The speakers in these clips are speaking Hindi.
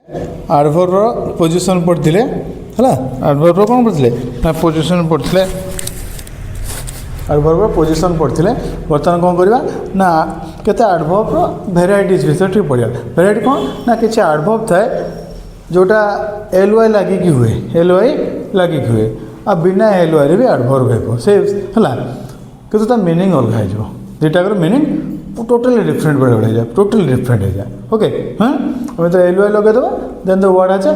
ଆଡ଼ଭର୍ବର ପୋଜିସନ୍ ପଢ଼ିଥିଲେ ହେଲା। ଆଡ଼ଭର୍ବର କ'ଣ ପଢ଼ିଥିଲେ ନା ପୋଜିସନ୍ ପଢ଼ିଥିଲେ। ଆଡ଼ଭର୍ବର ପୋଜିସନ୍ ପଢ଼ିଥିଲେ। ବର୍ତ୍ତମାନ କ'ଣ କରିବା ନା କେତେ ଆଡ଼ଭର୍ବର ଭେରାଇଟିଜ୍ ବିଷୟରେ ଟିକେ ପଢ଼ିବା। ଭେରାଇଟି କ'ଣ ନା କିଛି ଆଡ଼ଭର୍ବ ଥାଏ ଯେଉଁଟା ଏଲ୍ ୱାଇ ଲାଗିକି ହୁଏ, ଏଲ୍ ୱାଇ ଲାଗିକି ହୁଏ, ଆଉ ବିନା ଏଲ୍ ୱାଇରେ ବି ଆଡ଼ଭର୍ବ ହେବ ସେ ହେଲା। କିନ୍ତୁ ତା ମିନିଂ ଅଲଗା ହେଇଯିବ। ଦୁଇଟାଙ୍କର ମିନିଂ टोटली डिफरेंट बेड़े बेड़े जाए, टोटली डिफरेंट हो जाए। ओके हाँ हमें तो एल वाई लगे देवा देन द वर्ड आज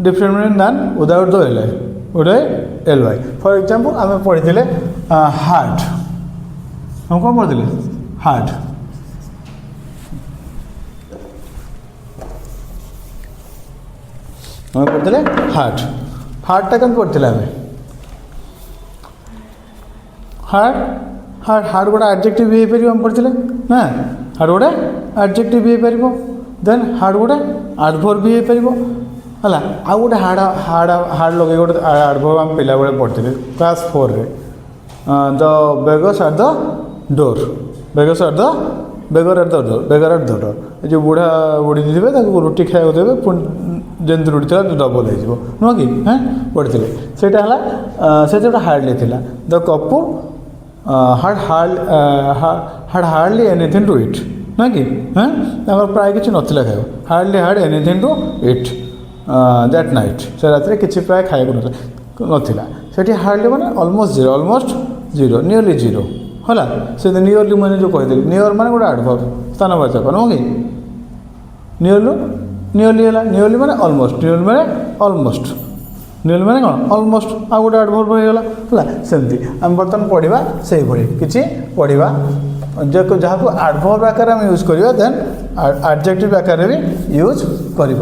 different meaning than without the L Y without L Y. For example आम पढ़ी हार्ट, हम कौन पढ़ी हार्ट। आम पढ़ी हार्ट, हार्टा कम पढ़ी आम हार्ट हार्ट हार्ट गोटे एडजेक्टिव भी हो पार आम पढ़ी ना। हार्ट गोटे एडजेक्टिव भी हो पार देन हार्ट गोटे एडभर्ब भी हो पार है। आउ गोटे हार्ड हार्ड हार्ड लगे गोटे एडभर्ब आम पिला बेले पढ़ी क्लास 4 रे the beggars at the door, beggars at the beggar at the door, beggar at the door. जो बुढ़ा बुढ़ी थे रुटी खाया देवे जमी रुटी था डबल हो नुह कि हाँ पढ़ी से गोटे हार्डली थी the couple had hardly anything to eat ना कि हाँ प्राय किसी नाला खाए hardly had anything to eat that night से रात किसी प्राय खाया नाला से हार्डली मैंने ऑलमोस्ट जीरो नियरली जीरो है से नियरली मैंने जो कही नियर मैंने गोटे एडभर्ब स्थानवाचक नुह कि नियरली है नियरली मैंने ऑलमोस्ट नियरली मैंने ऑलमोस्ट नियरली मैंने कौन ऑलमोस्ट आ गोटे एडभर्ब होगा है सेमती आम बर्तमान पढ़ा से किसी पढ़ा जहाँ को एडभर्ब आकार आम यूज करवा देन एडजेक्टिव आकार भी यूज करें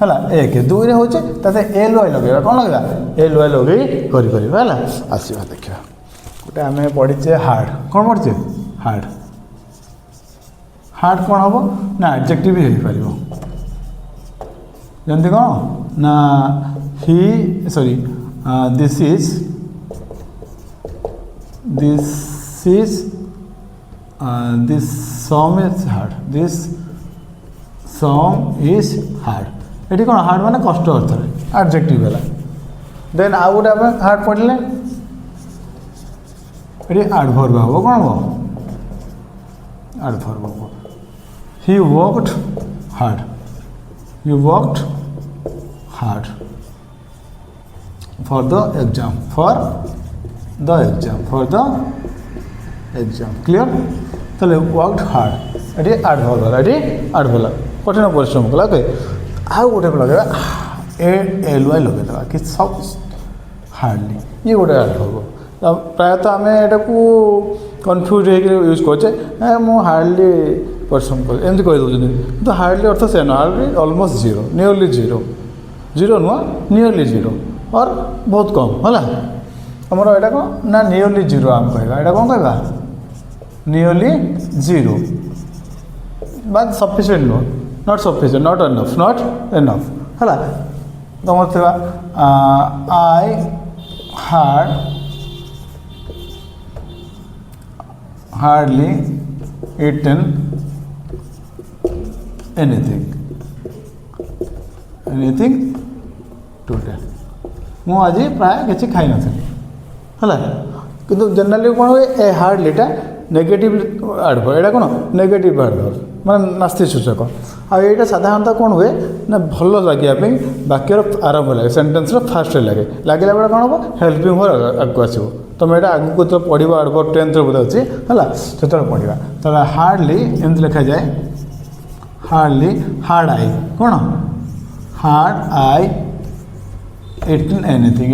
है। एक दुई हूँ एल वाई लगे कौन लगे एल वाई लगे है। आसवा देखा गोटे आम पढ़ीचे हार्ड कौन पढ़ी हार्ड हार्ड कौन हम ना एडजेक्टिव भी हो पार जमी कौन ना he sorry this is this song is hard, this song is hard। ये कौन हार्ड माने कष्ट अर्थ एडजेक्टिव है। देन आउ गोटे आप हार्ड पढ़ले ये एडभर्ब हम कौन हम एडभर्ब हम he worked hard, you worked hard for the exam, for the exam, for the exam clear। चलिए वर्कड हार्ड ये एडभर्ब है, ये एडभर्ब कठिन परिश्रम कला ओके। आउ गोटे लगे एल वाई लगे कि सब हार्डली ये गोटे एडभर्ब प्रायतः आम यहाँ को कन्फ्यूज हो यूज करे मु हार्डली परिश्रम कर एमती कहीदे तो हार्डली अर्थ से hardly almost zero nearly zero zero नुह नियरली जीरो और बहुत कम है आमर यहाँ कौन ना नियरली जीरो आम कह यहाँ कौन कह नियरली जीरो बाद सफिसीयंट नुह नॉट सफिसीयंट नॉट एनफ है तुम थी I hard hardly eaten anything today मु आज प्राय किसी खाई नी है कि जनरली कौन हुए ए हार्डलीटा नेगेटिव एडभर्ब यहाँ कौन नेगेटिव एडभर्ब माने नास्ति सूचक आईटा साधारणतः कौन हुए ना भल लगे वाक्यर आरंभ लगे सेन्टेन्स फास्ट लगे लगे बेले कौन हम हेल्पिंग वर्ब आगे आसो तुम यहाँ आगू जो पढ़ एडभर्ब 10th बोधे अच्छी है से पढ़ा तो हार्डली एमती लिखा जाए हार्डली हार्ड आई कौन hard I eaten anything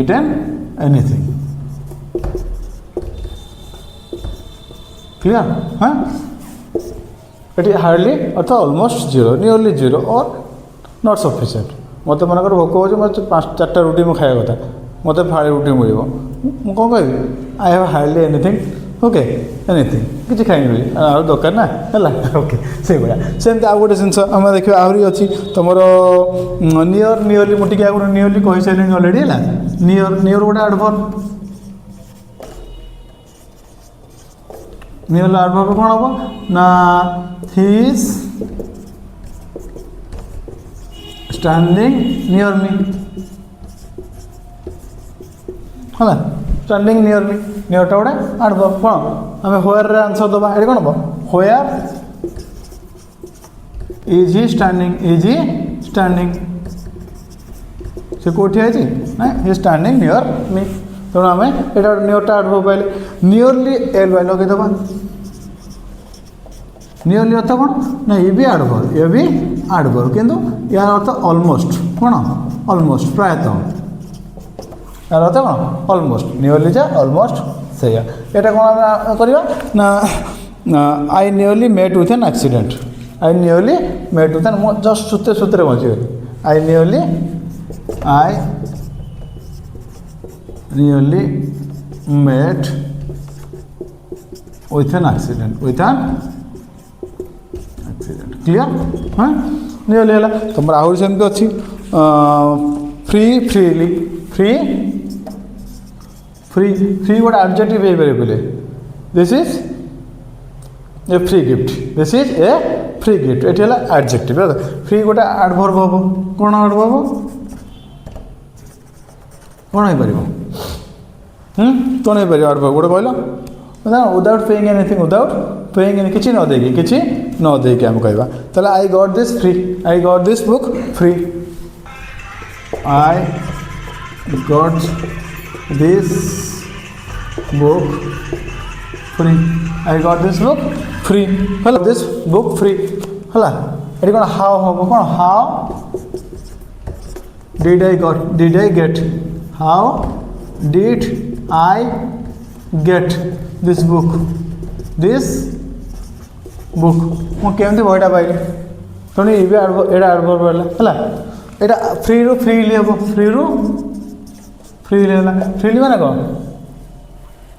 clear हाँ ये हार्डली अर्थात ऑलमोस्ट जीरो नियरली जीरो और नॉट सफिशिएंट मत मनकर भोक हो मत 4टा रुटी मुझे खाया कथा मत फाड़े रुटी मिल कौन कह I have hardly anything okay anything किसी खाई दरकार ना है ओके से भाया सेमती आउ गोटे जिन आम देखा आहरी अच्छी तुम नियरली मुझे आगे नियरली कही सारे अलरेडी है नियर गोटे एडभर्ब नियर एडभर्ब कौन हम ना हिज standing near me है standing near me near टा गोटे एडवर्ब कौन आम where रे आंसर दबा ये कौन हम where is he standing से कोठी है ना he is standing near me तेणु आम यहाँ नियर टा एडवर्ब पाइले नियरली एल वाई लगे दबा नियरली अर्थ कौन ना ये भी एडवर्ब किंतु यार अर्थ ऑलमोस्ट कौन ऑलमोस्ट प्रायतः यार अर्थ कौन ऑलमोस्ट नियरली जा ऑलमोस्ट से यहाँ कौन करवा ना I nearly met with an accident I nearly met with an just सुते बचीगली I nearly met with an accident clear हाँ नियरली है तुम आहरी सेमती अच्छी फ्री गोटे एडजेक्टिव हो पारे बोले this is a free gift ये एडजेक्टिव फ्री गोटे एडवर्ब हम कौन एडवर्ब कौन हो पार कौन हो पार एडवर्ब गोटे कहल without paying anything without paying किसी न देकी आम कहवा ताले I got this book free I got this book free I got this book free है दिस बुक फ्री है ये कौन हाउ हम कौन how did I get how did I get this book मुझे केमती बहीटा पाइली तेणु ये भी एडवर्ब है यहाँ फ्री रू फ्रीली हम फ्रीली माने कौन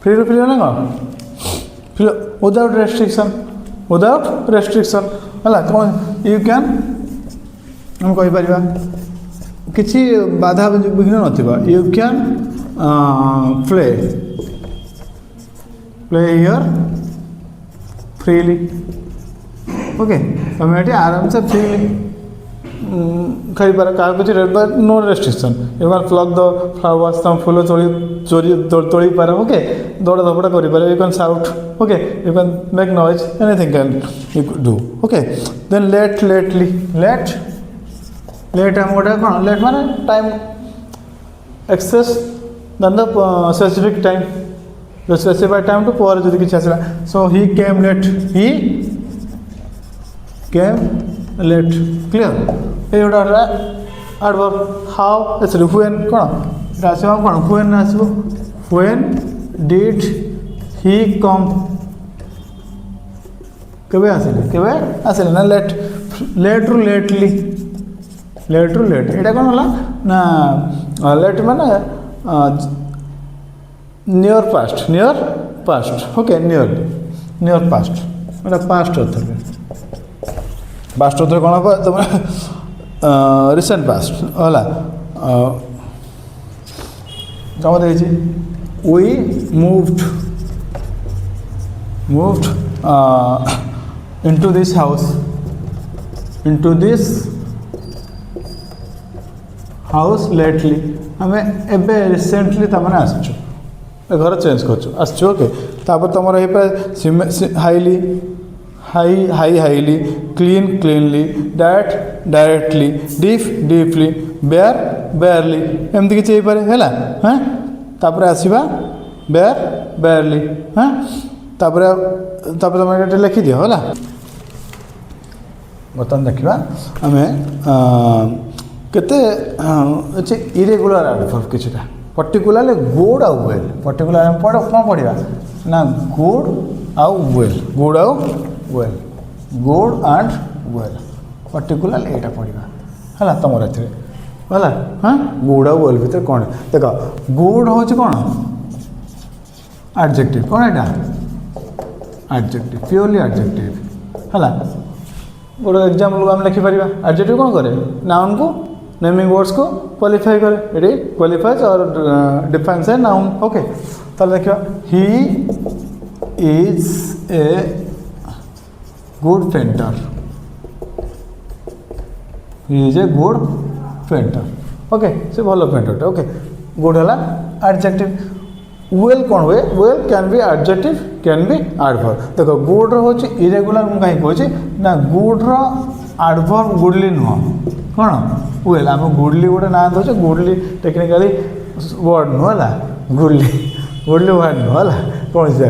फ्री रू फ्रीली माने कौन विदाउट रेस्ट्रिक्शन है कौन यू कैन हम कहीपर किसी बाधा विघ्न ना you can play here freely okay तुम ये आराम से फ्रीली खाईपार क्या कुछ no restriction you can pluck the flowers तुम फूल तोड़ी पार ओके दौड़ा धपड़ा कर you can shout okay you can make noise anything can you do okay then lately late हम गोटे कौन लेट माने time excess than the specific time the specified time टू पर जो किसी आसला सो ही केम लेट क्लियर ये गोटे एडवर्ब हाउ एक्चुअली व्हेन कौन आसो कौन व्हेन आसो व्हेन डिड ही कम केबे आसिले ना लेट रू लेट यहाँ कौन है ना लेट माने near past okay near past past अर्थ कौन हम तुम रिसेंट पास्ट है कम देखिए we moved into this house lately आम एबे रिसेंटली तमने आसचु घर चेंज कर ओके तापर तुम हाईली क्लीनली डायरेक्टली डीपली बेयरली एमती किसी हो पारे है हाँ तापर आसवा बेयरली हाँ तापर तुम ये लिखि दियो है बर्तमान देखा आम केते इरेगुलर एडवर्ब किछटा पर्टिकुलरली गुड आउ वेल पर्टिकुलर कौन पढ़ा ना गुड आउ well good and well particular यहाँ पढ़ा है तुम है हाँ गुड आउ वेल भितर कौन देख गुड हूँ कौन एडजेक्टिव कौन यहाँ एडजेक्टिव प्योरली एडजेक्टिव है गोटे एग्जाम्पल को आम लिखिपर एडजेक्टिव कौन करे नाउन को नेमिंग वर्ड्स को क्वालिफाई करे ये क्वालिफाइज और डिफाइंस ए नाउन ओके तो देखिए he is a good painter Hi is a good painter okay से भल पेंटर ओके गुड है एडजेक्टिव वेल कौन हुए well can be adjective can be adverb देख गुड रोचे इरेगुलर मुझे कहीं कहूँ ना गुड एडवर्ब गुडली नुह कौन वेल आम गुडली गोटे ना दे गुडली टेक्निकाली वर्ड नुह है गुडली गुडली वर्ड नुह है कौन से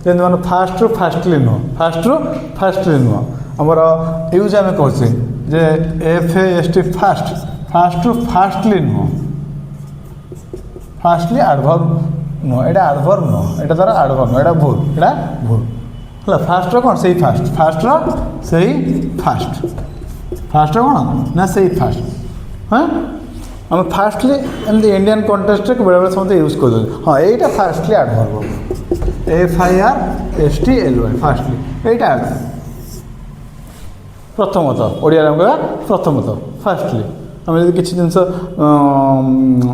जमी मैंने फास्ट रु फास्टली नुह फास्ट रु फास्टली नुह आमर यूज आम कहे जे FAST फास्ट फास्ट रु फास्टली नुह फास्टली एडवर्ब नुह एटा एडवर्ब नुह एटा तार एडवर्ब नुह एटा भूल एटा भूल है फास्ट कौन से फास्ट फास्ट से फास्ट फास्ट कौन ना से फास्ट हाँ आम फास्टली एमती इंडियन कंटेक्स्ट बेले बेले समझते यूज कर हाँ यहाँ फास्टली एडवर्ब FIRSTLY फास्टली यहाँ प्रथमतः ओडिया कह प्रथमतः फास्टली आम यदि किसी जिन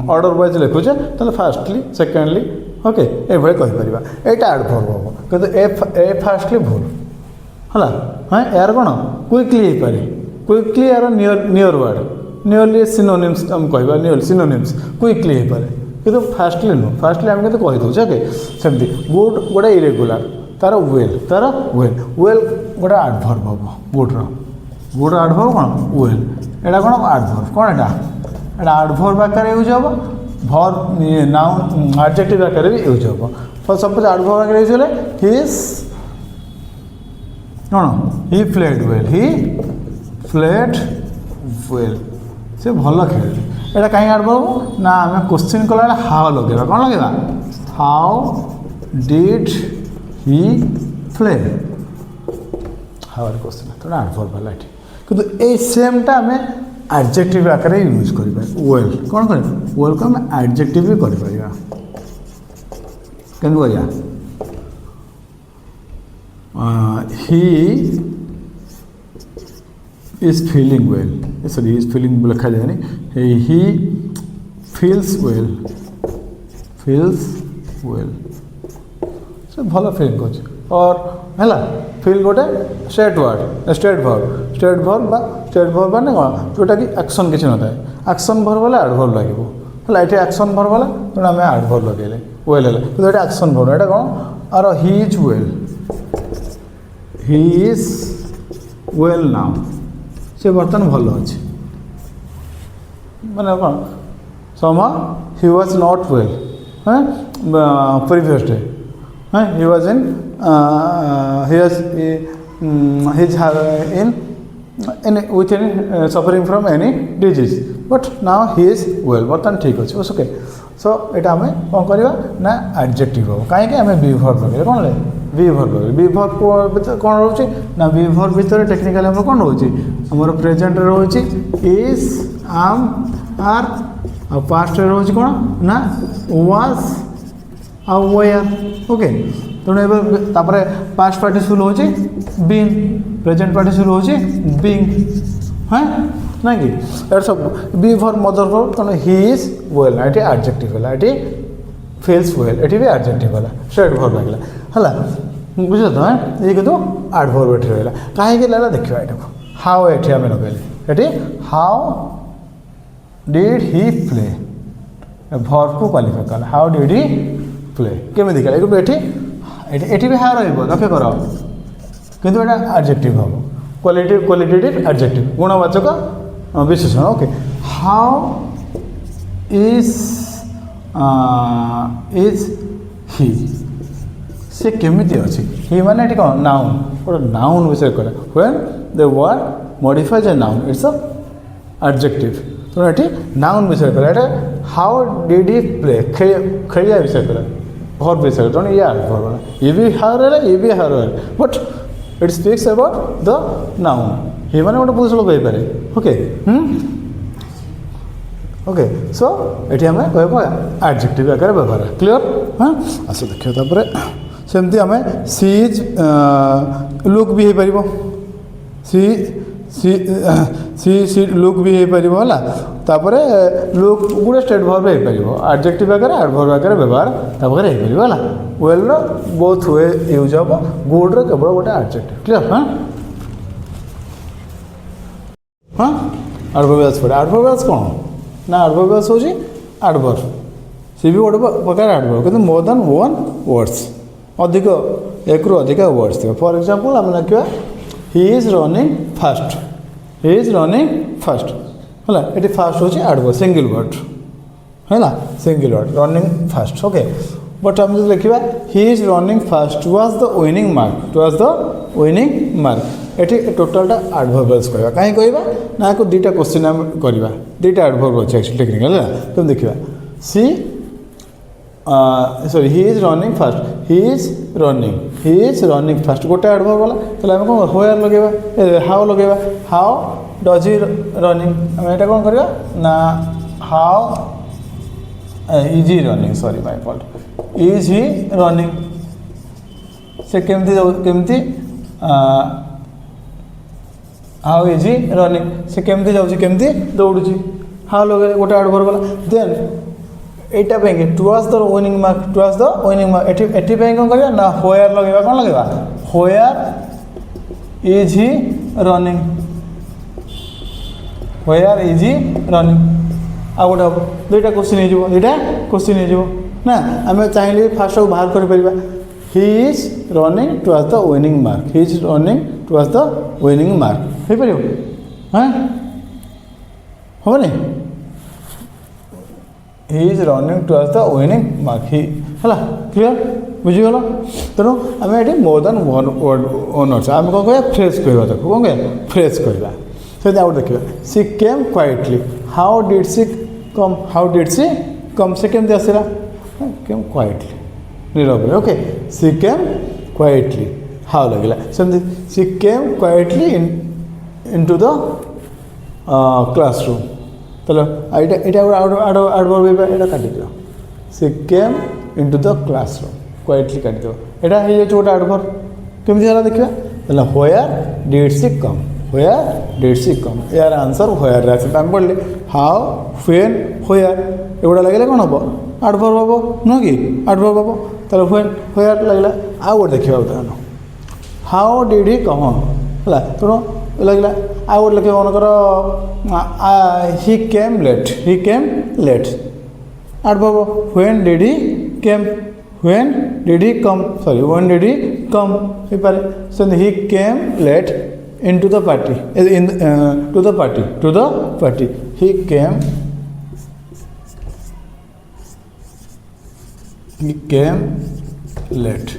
अर्डर वाइज लिखुचे तो फास्टली सेकेंडली ओके ये कहीपर यहाँ एडवर्ब हम कितु ए फास्टली भूल है हाँ यार कौन क्विकली हो पारे क्विकली यार नियर वर्ड नियरली सिनोनिम्स आम कह नियर सिनोनिम्स क्विकली हो पारे कितु फास्टली नुह फास्टली आम के कहीदे ओके सेमती गुड गोटे इरेगुलर तार वेल वेल गोटे एडवर्ब हम गुड्र गुड एडवर्ब कौन वेल एटा कौन एडवर्ब कौन एटा एडवर्ब आकार यूज हम भर्ब नाउन एडजेक्टिव आकार भी यूज हम फॉर सपोज एडवर्ब आकार यूज हेले हिज कौन he played well he played well से भल खेल एटा कहीं एडवर्ब ना आम क्वेश्चन कला हाउ लगे कौन लगे how did he play how question तो एडवर्ब है ये किंतु ये सेमटा आम एडजेक्टिव आकार यूज कर वेल कौन कर वेल को आम एडजेक्टिव भी कर he is feeling well sorry he is feeling लिखा जाए ही फील्स वेल से भल फील कर और है फील गोटे स्टेट वर्ब माने कौन जोटा कि एक्शन किसी न था एक्शन भर्ब वाला एडवर्ब लगे ये एक्शन भर्ब वाला तेना आम एडवर्ब लगे वेल है कि एक्शन भर्ब यहाँ कौन और ही इज वेल नाउ से बर्तमान भल अच्छे मैंने कौन समा ही वाज नॉट वेल हाँ प्रीवियस डे हाँ he was in with any suffering from any disease but now he is well बर्तमान ठीक अच्छे ओके सो यहाँ आम कौन करवा ना एडजेक्टिव हम कहीं आम बी वर्ब लगे कौन ले बी वर्ब लगे बी वर्ब कौन रोचे ना बी वर्ब भितर टेक्निकाली आम कौन रोचे आमर प्रेजेंट रोचे इज आम आर आ पास्ट रोचे कौन ना वाज आ वेयर ओके तेणु पास्ट पार्टिसिपल हो बीन प्रेजेंट पार्टिसिपल हो बीइंग हाँ ना कि सब बी फॉर मदर फॉर तेणु ही इज वेल ये एडजेक्टिव है ये फील्स वेल ये भी एडजेक्टिव है स्ट्रेट वर्ब लगे है बुझ तो ये कितु एडवर्ब ये रहा कहीं लगा देखा यहाँ हाउ ये आम लगे ये how did he play verb को क्वालिफाई कला हाउ डिड ही प्ले केमी कला ये भी हाउ रखे कर किंतु यहाँ एडजेक्टिव हम क्वालिटेटिव एडजेक्टिव गुणवाचक विशेषण ओके हाउ इज ही से केमिति अच्छी ही माने ये कौन नाउन गोटे नाउन विषय कह when the word modifies a noun it's a adjective तेणु ये नाउन विषय कह हाउ डिड ही प्ले खेलिया विषय कह भर्ब विषय तेणु ये एडवर्ब ये भी हाउ रहा ये भी हाउ रहा but it speaks about the noun he माने गोटे पुरुष लोक हो ओके ओके सो ये आम कह एडजेक्टिव आकार व्यवहार क्लियर हाँ आस देखिए तापर सेमती आम सी इज लुक भी हो पार सी सी सी सी लुक भी हो पार लुक गोटे स्टेट भर्ब हो पार एडजेक्टिव आकार एडवर्ब आकार व्यवहार तापर हो पार वेल बोथ वे यूज हम गुड केवल गोटे एडजेक्टिव क्लियर हाँ हाँ ଆଡ଼ଭର୍ବିଆସ୍ ପଡ଼େ। ଆଡ଼ଭର୍ବିଆସ୍ କ'ଣ ନା ଆଡ଼ଭର୍ବିଆସ୍ ହେଉଛି ଆଡ଼ଭର୍ବ, ସେ ବି ଗୋଟେ ପ୍ରକାର ଆଡ଼ଭର୍ବ, କିନ୍ତୁ ମୋର୍ ଦାନ୍ ୱାନ୍ ୱାର୍ଡ଼ସ୍, ଅଧିକ ଏକରୁ ଅଧିକା ୱାର୍ଡ଼ସ୍ ଥିବ। ଫର୍ ଏକ୍ଜାମ୍ପଲ୍ ଆମେ ଲେଖିବା he is running fast, he is running fast ହେଲା, ଏଠି ଫାଷ୍ଟ ହେଉଛି ଆଡ଼ଭର୍ବ ସିଙ୍ଗିଲ୍ ୱାର୍ଡ଼ ହେଲା, single word running fast okay. But ଆମେ ଯଦି ଲେଖିବା he is running fast towards the winning mark, towards the winning mark, ଏଠି ଟୋଟାଲଟା ଆଡ଼ଭର୍ବିଆସ୍ କହିବା। କାହିଁ କହିବା ନା ଆକୁ ଦୁଇଟା କ୍ୱେଶ୍ଚିନ୍ ଆମେ କରିବା, ଦୁଇଟା ଆଡ଼ଭର୍ବ ଅଛି ଆକ୍ଚୁଆଲି ଟେକ୍ନିକାଲ ହେଲା। ତେଣୁ ଦେଖିବା see sorry he is running fast, he is running fast ଗୋଟେ ଆଡ଼ଭର୍ବ ଗଲା। ତାହେଲେ ଆମେ କ'ଣ ହୋୟାର ଲଗାଇବା, ହାଓ ଲଗାଇବା, ହାଓ ଡଜ୍ ହି ରନିଂ, ଆମେ ଏଇଟା କ'ଣ କରିବା ନା how is Hi running, sorry my fault, is Hi running, ସେ କେମିତି କେମିତି ହାଉ ଇଜ୍ ହି ରନିଂ, ସେ କେମିତି ଯାଉଛି କେମିତି ଦୌଡ଼ୁଛି, ହାଉ ଲଗେଇଲେ ଗୋଟେ ଆଡ଼ଭର୍ବ ଗଲା। ଦେନ୍ এইটা পাইকি টুয়ার্ডস দ উইনিং মার্ক, টুয়ার্ডস দ উইনিং মার্ক, এটি পাই କ'ଣ କରିବା ନା হোয়ার ଲଗେଇବା, କ'ଣ ଲଗେଇବା where is he রনিং, where is he রনিং। ଆଉ ଗୋଟେ ହେବ ଦୁଇଟା କ୍ୱେଶ୍ଚିନ୍ ହେଇଯିବ, ଦୁଇଟା କ୍ୱେଶ୍ଚିନ୍ ହେଇଯିବ ନା। ଆମେ ଚାହିଁଲେ ଫାଷ୍ଟକୁ ବାହାର କରିପାରିବା he is running towards the winning mark, he is running towards the winning mark, ହେଇପାରିବ ହଁ ହେବନି, he is running towards the winning mark, he ହେଲା କ୍ଲିଅର୍ ବୁଝିଗଲ। ତେଣୁ ଆମେ ଏଠି ମୋର୍ ଦାନ୍ ୱାନ୍ ୱାନ୍ ଅଛି, ଆମେ କ'ଣ କହିବା ଫ୍ରେଜ୍ କହିବା, ତାକୁ କ'ଣ କହିବା ଫ୍ରେଜ୍ କହିବା। ସେମିତି ଆଉ ଦେଖିବା she came quietly, how did she come, how did she come, ସେ କେମିତି ଆସିଲା କେମ୍ କ୍ୱାଇଟଲି ନିରବରେ ଓକେ, ସି କେମ୍ କ୍ୱାଇଟଲି ହାଉ ଲାଗିଲା। ସେମିତି ସି କେମ୍ କ୍ୱାଇଟଲି ଇନ୍ଟୁ ଦ କ୍ଲାସରୁମ୍, ତାହେଲେ ଏଇଟା ଏଇଟା ଆଡ଼ଭର୍ବ ଏଇଟା କାଟିଦିଅ, ସେ କେମ୍ ଇନ୍ଟୁ ଦ କ୍ଲାସରୁମ୍ କ୍ୱାଇଟଲି କାଟିଦେବ, ଏଇଟା ହେଇଯାଉଛି ଗୋଟେ ଆଡ଼ଭର୍ବ। କେମିତି ହେଲା ଦେଖିବା, ତାହେଲେ where did she come, where did she come, এর আনসার হোয়ারে আছে। আমি পড়লে হাউ হোয়েন হোয়ার এগুলো লাগলে কোণ হব আডভার্ব হব নয় কি, আডভার্ব হব। তাহলে হোয়েন হোয়ার লাগলা। ଆଉ ଗୋଟେ ଦେଖିବା ଉଦାହରଣ ହାଉ ଡିଡ୍ ହି କମ୍ ହେଲା, ତେଣୁ ଲାଗିଲା। ଆଉ ଗୋଟେ ଲେଖିବା ମନେକର ହି came late, he came late adverb, when did he came, when did he come, sorry when did he come ହେଇପାରେ। ସେମିତି he came late into the party, to the party, he came late,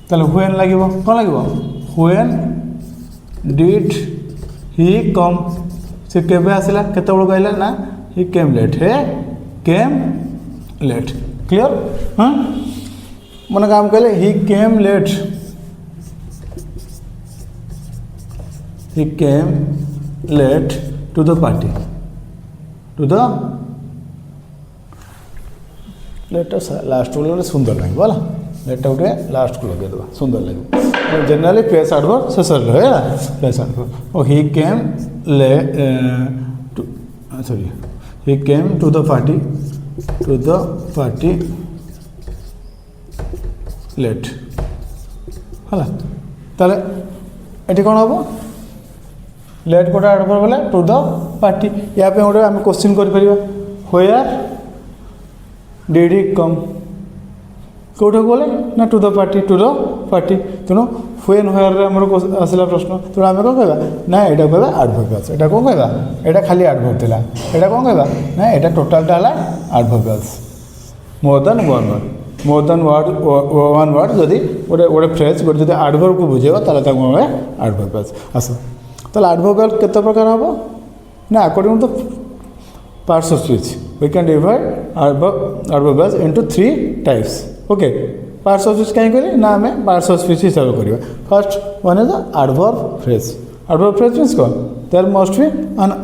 তাহলে when লাগিব কোন লাগিব when did he come, সে কেবে আসিলা কেতবেলକୁ আইলা না he came late, he came late clear হ্যাঁ মনে কাম কইলে he came late, he came late to the party, to the late last को लगे सुंदर लगे बोला, लेट गोटे लास्ट को लगे देवा सुंदर लगे। जनरली प्लेस एडवर्ब शेष रहे प्लेस एडवर्ब। और ही केम ले sorry he came to the party late है ताले ये कौन हम लेट गोटे एडवर्ब बोले टू द पार्टी। या गोटे आम क्वेश्चन कर व्हेयर डिड ही कम कौटे बोले ना टू द पार्टी तेणु व्हेन व्हेयर आसला प्रश्न तेणु आम कौन कह ना यहाँ कह एडवर्बियल्स, यहाँ कौन कह यहाँ खाली एडवर्ब था, यहाँ कौन कह ना यहाँ टोटालटा है adverbials. More than one word जदि गोटे गोटे फ्रेज गोटे जो एडवर्ब को बुझेगा ताले एडवर्बियल्स आस। ताले एडवर्बियल केते प्रकार हम ना अकॉर्डिंग टू द parts of speech we can divide adverbials into 3 types. Okay, parts of speech कहीं करें ना हमें parts of speech हिसाब करिए। First one is the adverb phrase. Adverb phrase means what? There must be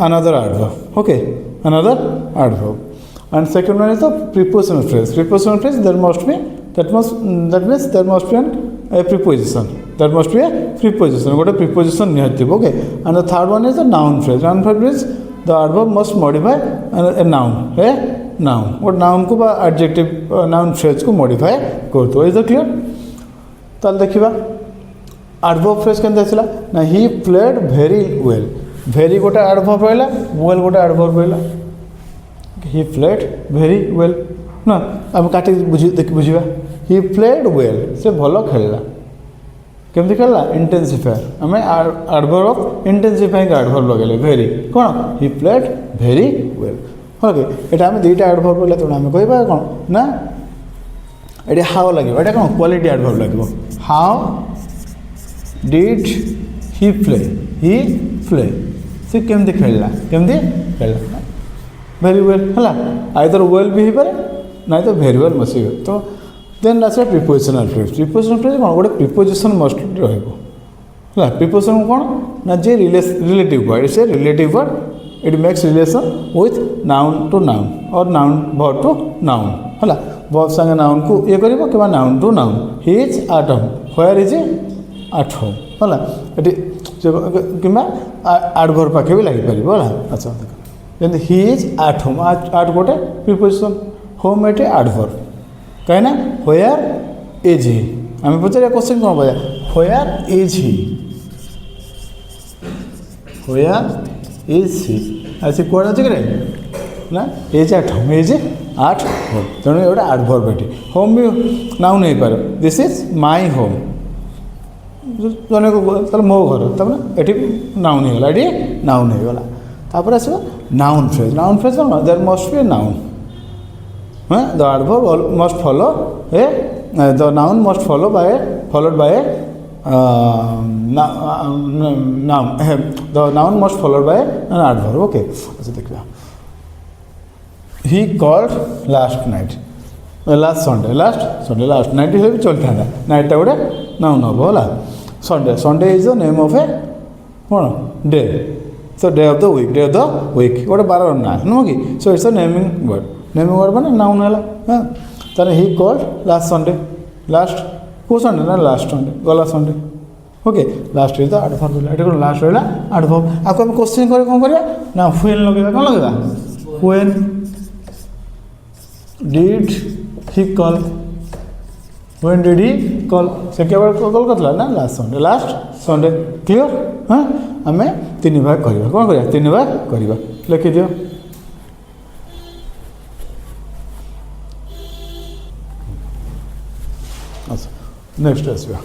another adverb. Okay, another adverb. And second one is the prepositional phrase. Prepositional phrase there must be that means there must be a preposition. There must be a preposition. What a preposition निहाती है. Okay, and the third one is the noun phrase. Noun phrase is the adverb must modify a noun. What noun को बा adjective noun phrase को modify कर दो. Is that clear? ताल देखिबा adverb phrase केंद्र आसला ना he played very well. भेरी गोटे एडवर्ब रहा वेल गोटे एडवर्ब रहा ही प्लेड भेरी वेल ना आम काटि बुझा ही प्लेड वेल से भल खेलला केमती खेलला इंटेंसिफायर आम एडवर्ब ऑफ इंटेंसिफाइंग एडवर्ब लगे भेरी कौन he played very well okay यहाँ आम दुईटा एडवर्ब रहा तेणु आम कह कौन ना ये हाउ लगे ये कौन क्वालिटी एडवर्ब लगे हाउ डिड ही प्ले से केमती खेलला केमती खेलला भेरी वेल है आइदर वेल भी हो पारे ना तो भेरी वेल मसी तो देन आस प्रिपोजिशनल फ्रेज कौन गोटे प्रिपोजिशन मस्ट रहा प्रिपोजिशन कौन ना जे relative word it's a relative word it makes relation with noun to noun और नाउन वर्ब टू नाउन है वर्ब संगे नाउन को ये कर noun to noun he is at home where is at home है कि एडवर्ब पाखे भी लगे है अच्छा जमी he is at home at गोटे प्रिपोजिशन होम एट एडवर्ब कहीं ना व्हेयर इज ही आम पचार क्वेश्चन कौन पचार where is he where is ही ऐसे कौन अच्छे कि ना is at home is at home तेणु ये गोटे एडवर्ब ये होम भी नाउन नहीं पारे दिस इज माई होम जन को मो घर तब ये नाउन होगा ये नाउन होगा तापर आस नाउन फ्रेज कौन there must be a noun the adverb must follow a the noun must follow by followed by noun the noun must followed by an adverb okay अच्छा देखिए he called last night last Sunday last night भी चलता है नाइटा गोटे नाउन हम है Sunday is the name of a कौन day so day of the week गोटे बार ना नुह कि so it's a naming word मैंने नाउन है हाँ तार ही कॉल्ड लास्ट संडे लास्ट कौ संडे ना लास्ट संडे गला Sunday okay last is the adverb ये कौन लास्ट रहा एडवर्ब आपको आम क्वेश्चन कर कौन करवा ना व्हेन लगे कौन लगे when did he call when did he call से केवल कॉल करता ना लास्ट संडे क्लियर हाँ आम तीन भाग करवा कौन करवा तीन भाग करवा लिखिद अच्छा नेक्स्ट आसवा